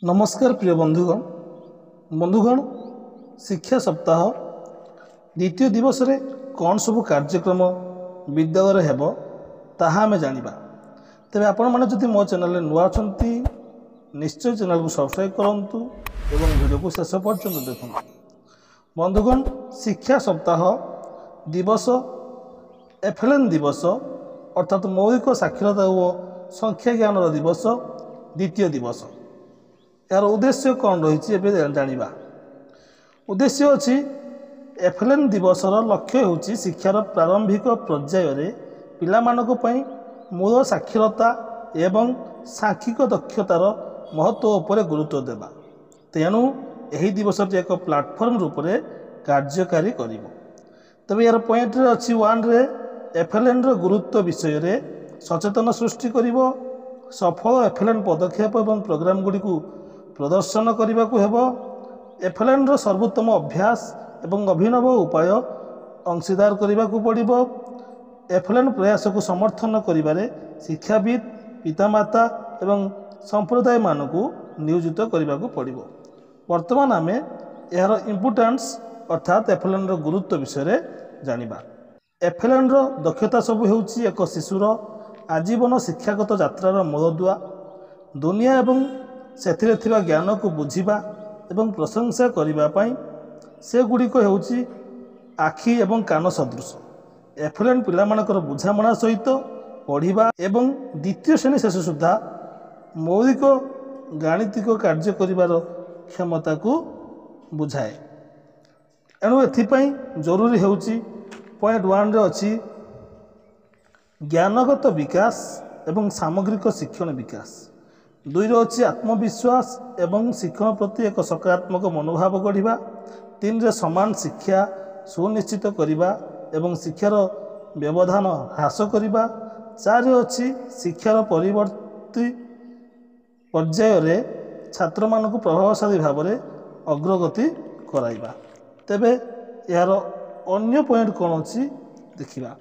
नमस्कार प्रिय बंधुगण शिक्षा सप्ताह द्वितीय दिवस रे कौन सब कार्यक्रम विद्यालय हेब ताहा आमे जानिबा। तेबे आपण माने जदि मो चैनल रे नुआ छंती निश्चय चैनल को सब्सक्राइब करंतु एवं वीडियो को शेष पर्यंत देखुन। बंधुगण शिक्षा सप्ताह दिवस एफएलएन दिवस अर्थात मौलिक साक्षरता और संख्या ज्ञान दिवस द्वितीय दिवस यार उद्देश्य कौन रही जानिबा। उद्देश्य अच्छी एफएलएन दिवसर लक्ष्य होची शिक्षार प्रारंभिक पर्यायर पिलामानक पई मूल साक्षरता एवं सांख्यिक दक्षतार महत्व उपर गुरुत्व देवा। तेणु यही दिवस एक प्लाटफर्म रूप से कार्यकारी करिवो। तबे यार पॉइंट रे अच्छी 1 रे एफएलएन रो गुरुत्व विषय रे सचेतन सृष्टि करिवो। सफल एफएलएन पदक्षेप एवं प्रोग्राम गुडी को प्रदर्शन करने को हेब। एफएलएन रो सर्वोत्तम अभ्यास एवं अभिनव उपाय अंशीदार करने को पड़िबो। एफएलएन प्रयास को समर्थन करिबारे शिक्षाविद पितामाता एवं संप्रदाय मानकु नियोजित करने को पड़िबो। वर्तमान आमे यार इम्पोर्टेंस अर्थात एफएलएन रो गुरुत्व विषय रे जानिबा। एफएलएन रो दक्षता सब हेउची एक शिशुर आजीवन शिक्षागत यात्रार मूलदुआ। दुनिया एवं सेथिरे थिबा ज्ञान को बुझिबा एवं प्रशंसा करिबा पई से गुड़िक हेउची आखि एवं कान सदृश। एफएलएन पिलामानकर बुझामणा सहित पढ़िबा एवं द्वितीय श्रेणी शेष सुधा मौलिक गाणितिक कार्य करिबार क्षमता को बुझाए। एणु एथिपाई जरूरी हेउची पॉइंट 1 रे अछि ज्ञानगत विकास एवं सामग्रिक शिक्षण विकास। 2 रे अछि आत्मविश्वास एवं शिक्षण प्रति एक सकारात्मक मनोभाव गढ़िबा। 3 रे समान शिक्षा सुनिश्चित करिबा एवं शिक्षार व्यवधान ह्रास करिबा। 4 रे अछि शिक्षार परिवर्ती पर्याय रे छात्र मानक प्रभावशाली भाव में अग्रगति कराइबा। तेबे यार अन्य पॉइंट कौन अच्छी देखिबा।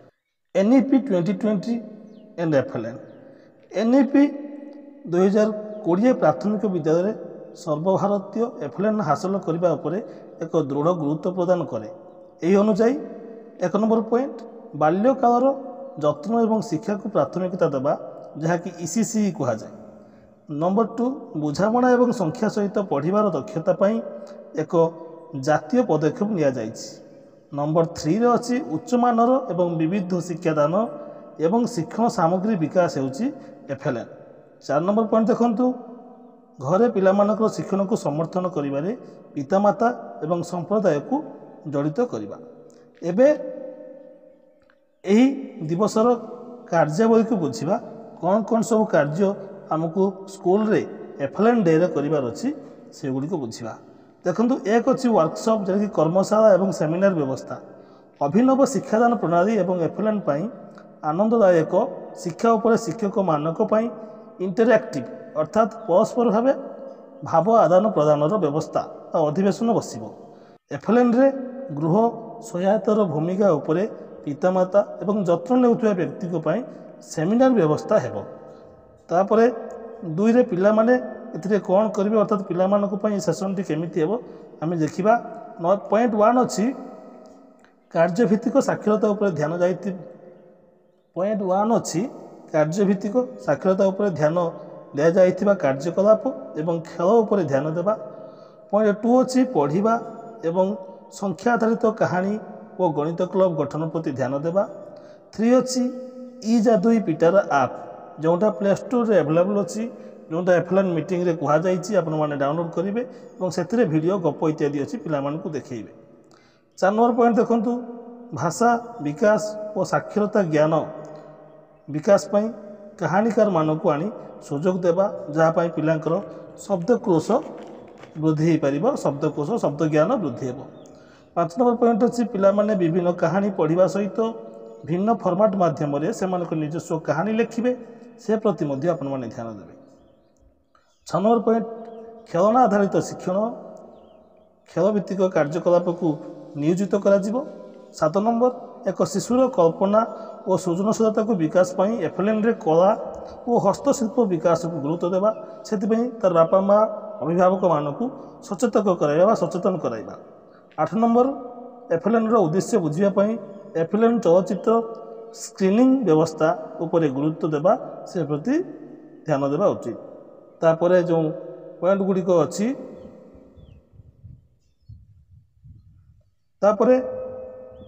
NEP 2020 and FLN. एनईपी 2020 प्राथमिक विद्यालय सर्वभारतीय एफएलएन हासिल करने उपरे एक दृढ़ गुरुत्व प्रदान करे। यही अनुसार 1 नंबर पॉइंट बाल्यकालर जत्न एवं शिक्षा को प्राथमिकता देवा जहाँकि ईसीसी कहा जाए। नंबर 2 बुझामणा एवं संख्या सहित पढ़िबार दक्षता पाई एक जातीय पदक्षेप निया जाइछि। नंबर 3 रे अछि उच्च मानर एवं विविध शिक्षादान एवं शिक्षण सामग्री विकास हेउछि एफएलएन। 4 नंबर पॉइंट देखंतु घरे पिलामानकर शिक्षण को समर्थन करिबारे पितामाता एवं संप्रदाय को जड़ित करिबा। एबे एही दिवसर कार्यावली को बुझिबा कौन कौन सब कार्य हमको स्कूल रे एफएलएन डे रे करिबार अछि से गुडी को बुझिबा। देखंतु एक अछि वर्कशॉप जैसे कर्मशाला एवं सेमिनार व्यवस्था। अभिनव शिक्षादान प्रणाली एवं एफएलएन पाई आनंददायक शिक्षा उपर शिक्षक मानक पाई इंटरएक्टिव अर्थात परस्पर भाव भाव आदान प्रदान व्यवस्था अधिवेशन बसिबो। एफएलएन रे गृह सहायतार भूमिका उपरे पितामाता एवं जत्न नेउथुवा व्यक्ति को पाई सेमिनार व्यवस्था हेबो। तापरे 2 रे पिला माने एथिरे कौन करिवे अर्थात पिला मानक पई सेशन टी केमिति हेबो आमे देखिबा। पॉइंट 1 अछि कार्यभित्तिक साक्षरता उपर ध्यान जाइति। पॉइंट 1 अछि कार्यभित्तिक साक्षरता उपर ध्यान दिया जाइथिबा कार्यकलाप एवं खेल उपर ध्यान देबा। पॉइंट 2 अछि पढ़िबा एवं संख्या आधारित कहानी और गणित क्लब गठन प्रति ध्यान देबा। 3 अछि ई जादुई पिटार ऐप जोटा प्ले स्टोर रे अवेलेबल अछि जोटा एफएलएन मीटिंग रे कहा जाइछि। आपण माने डाउनलोड करिवे और सेथिरे वीडियो गप इत्यादि अछि पिला मानकु देखैबे। 4 नंबर पॉइंट देखंतु भाषा विकास और साक्षरता ज्ञान विकास पई कहानीकार मानकु आनी सुजोग देबा जहाँ पाई पिलांकर शब्दकोश वृद्धि हो पारिबो। शब्दकोश शब्द ज्ञान वृद्धि हेबो। 5 नंबर पॉइंट अछि पिला माने विभिन्न कहानी पढ़िबा सहित भिन्न फॉर्मेट माध्यम रे सेमानक निजस्व कहानी लेखिबे से प्रति मध्ये आपण माने ध्यान देबे। 6 नंबर पॉइंट खेलना आधारित शिक्षण खेलभित्तिक कार्यकलाप को नियोजित करा जिवो। 7 नंबर एक शिशुर कल्पना और सृजनशीलता को विकास पाई एफएलएन रे कला और हस्तशिल्प विकास को गुरुत्व देवा। से तार बापा माँ ଅଭିଭାବକମାନଙ୍କୁ ସଚେତନ କରାଇବା। 8 ନମ୍ବର ଏଫ୍ଏଲ୍ଏନ୍ର ଉଦ୍ଦେଶ୍ୟ ବୁଝିବା ପାଇଁ ଏଫ୍ଏଲ୍ଏନ୍ ଚଳଚ୍ଚିତ୍ର ସ୍କ୍ରିନିଂ ବ୍ୟବସ୍ଥା ଉପରେ ଗୁରୁତ୍ୱ ଦେବା ସେ ପ୍ରତି ଧ୍ୟାନ ଦେବା ଉଚିତ। ତାପରେ ଯେଉଁ ପଏଣ୍ଟ ଗୁଡ଼ିକ ଅଛି, ତାପରେ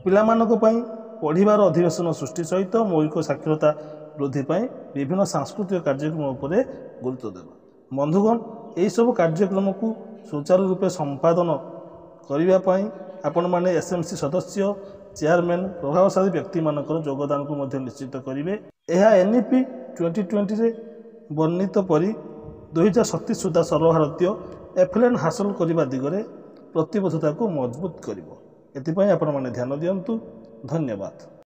ପିଲାମାନଙ୍କ ପାଇଁ ପଢ଼ିବାର ଅଧିବେଶନ ସୃଷ୍ଟି ସହିତ ମୌଳିକ ସାକ୍ଷରତା ବୃଦ୍ଧି ପାଇଁ ବିଭିନ୍ନ ସାଂସ୍କୃତିକ କାର୍ଯ୍ୟକ୍ରମ ଉପରେ ଗୁରୁତ୍ୱ ଦେବା। ବନ୍ଧୁଗଣ, ଏହିସବୁ କାର୍ଯ୍ୟକ୍ରମକୁ ସୁଚାରୁ ରୂପେ ସମ୍ପାଦନ କରିବା ପାଇଁ ଆପଣମାନେ SMC ସଦସ୍ୟ, ଚେୟାରମ୍ୟାନ୍, ପ୍ରଭାବଶାଳୀ ବ୍ୟକ୍ତିମାନଙ୍କର ଯୋଗଦାନକୁ ମଧ୍ୟ ନିଶ୍ଚିତ କରିବେ। ଏହା NEP 2020ରେ ବର୍ଣ୍ଣିତ ପରି 2037 ସୁଦ୍ଧା ସର୍ବଭାରତୀୟ ଏଫ୍ଏଲ୍ଏନ୍ ହାସଲ କରିବା ଦିଗରେ ପ୍ରତିବଦ୍ଧତାକୁ ମଜବୁତ କରିବ। ଏଥିପାଇଁ ଆପଣମାନେ ଧ୍ୟାନ ଦିଅନ୍ତୁ। ଧନ୍ୟବାଦ।